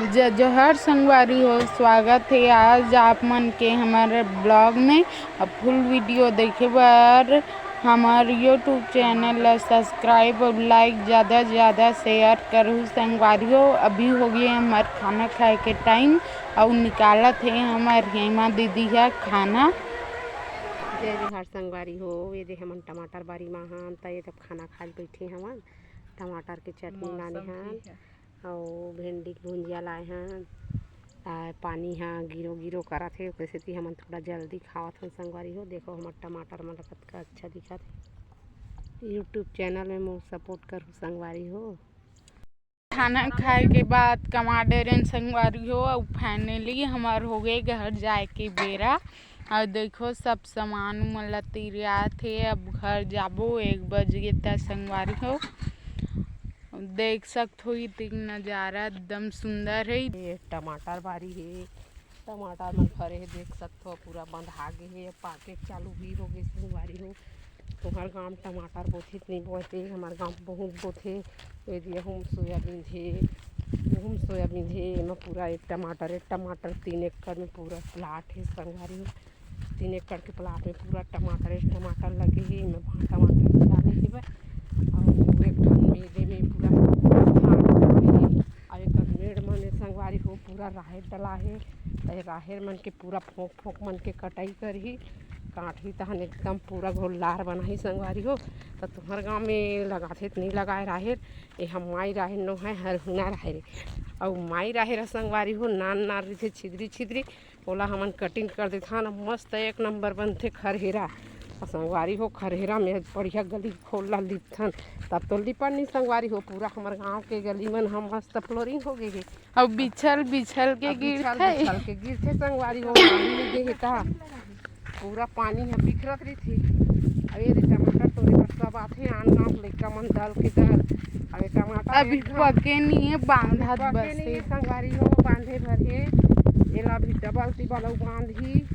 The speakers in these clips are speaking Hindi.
जोहर संगवारी हो, स्वागत है आज आप मन के हमारे ब्लॉग में। अब फुल वीडियो देखे बार हमारे यूट्यूब चैनल ला सब्सक्राइब और लाइक ज़्यादा से ज़्यादा शेयर करूँ संगवारी हो। अभी हो गए हमारे खाना खाए के टाइम और निकालत है हमारे हेमा दीदी है खाना। जय जोहार संगवारी हो। ये दे हमन टमाटर बारी मा हन त ये तब खाना खाए बैठे हमन। टमाटर के चटनी लाने हन और भिंडी की भुंजिया लाए हन। पानी हाँ गिरो गिरो करत है कैसे थी हमन थोड़ा जल्दी खावत हन संगवारी हो। देखो हमार टमाटर मन कतका अच्छा दिखत है। यूट्यूब चैनल में मोर सपोर्ट करूँ संगवारी हो। खाना खाए के बाद टमाटर संगवारी हो और फाइनली हमार हो गए घर जाए के बेरा। और देखो सब सामान मन तिरिया थे, अब घर जाबो 1 बज गए त संगवारी हो। देख सकते हो इतनी नज़ारा एकदम सुंदर है। ये टमाटर बारी है, टमाटर मन फरे है देख सकते हो पूरा बंधा गे है, पाके चालू भी हो गए संगवारी हो। तुम्हार गाँव में टमाटर बोथे नहीं बोते, हमारे गाँव बहुत बोथे। ये दिए हम सोयाबीन है में पूरा एक टमाटर 3 एकड़ में पूरा प्लाट है संगवारी हो। 3 एकड़ के प्लाट में पूरा टमाटर लगे है। इनमें टमाटर डाले है और एक ठन मेले में पूरा और एक मेड़ मन संगवारी हो पूरा राहेर डला है। राहेर मन के पूरा फोक मन के कटाई करही काटही तहन एकदम पूरा घोलदार बनाही संगवारी हो। तो तुम्हारे गाँव में लगाथे नहीं लगाए राहेर, ये हम माई राहेर नो है हरहुना राहेर और माई राहेर संगवारी हो नान रही छिद्री ओला हमन कटिंग कर देथन मस्त 1 नंबर बनथे खरहेरा। संगवारी हो खरहेरा में बढ़िया गली खोला लिपथन तब तो लिपन नहीं संगवारी हो। पूरा हमारे गाँव के गली मन हम मस्त फ्लोरिंग हो गए है और बिछल के गिरथे संगवारी हो। पूरा पानी है बिखरत रही थी। अब ये टमाटर तोरे पर सब आते आन गाँव लड़का मन दल के दल। अब टमाटर अभी पके नहीं है, बांधा बस है संगवारी हो बांधे भर है। एला भी डबल टिबल बांध ली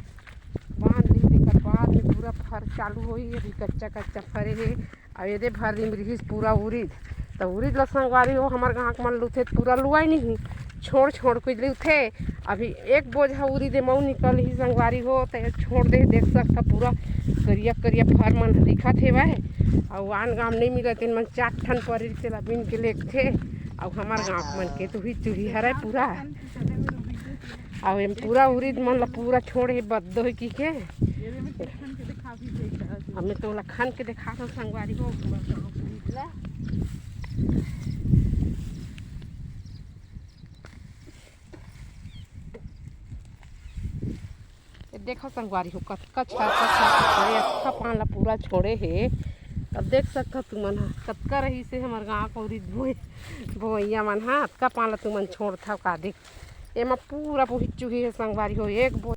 तेकर बाद में पूरा फर चालू होई। अभी कच्चा फरे है और ये भर रिमरिस पूरा उड़ीद तो उड़ीद ला संगवारी हो हमारे गाँव मन लुथे पूरा लुआई नहीं छोड़ के लुथे। अभी 1 बोझा उड़ीद मऊ निकल ही संगवारी हो तो छोड़ दे देख सकता पूरा करिया फर मन दिखत है वह और आन गाँव नहीं मिलत मन 4 ठन परी से बिन के लेके और हमारे गाँव मन के तो ही चूड़ी हरा पूरा और एम पूरा उड़ीद मन ला पूरा छोड़े बद्दो है की के हमें तो खान के देखा दो संगवारी हो पूरा गाँव ला। देखो संगवारी हो कतका अच्छा पान ला पूरा छोड़े है। अब देख सकता तुमन कतका रही से हमारे गाँव को बोइया मन हाँ कतका पान ला तुमन छोड़ था का देख एमा पूरा बोही चुही है संगवारी हो। 1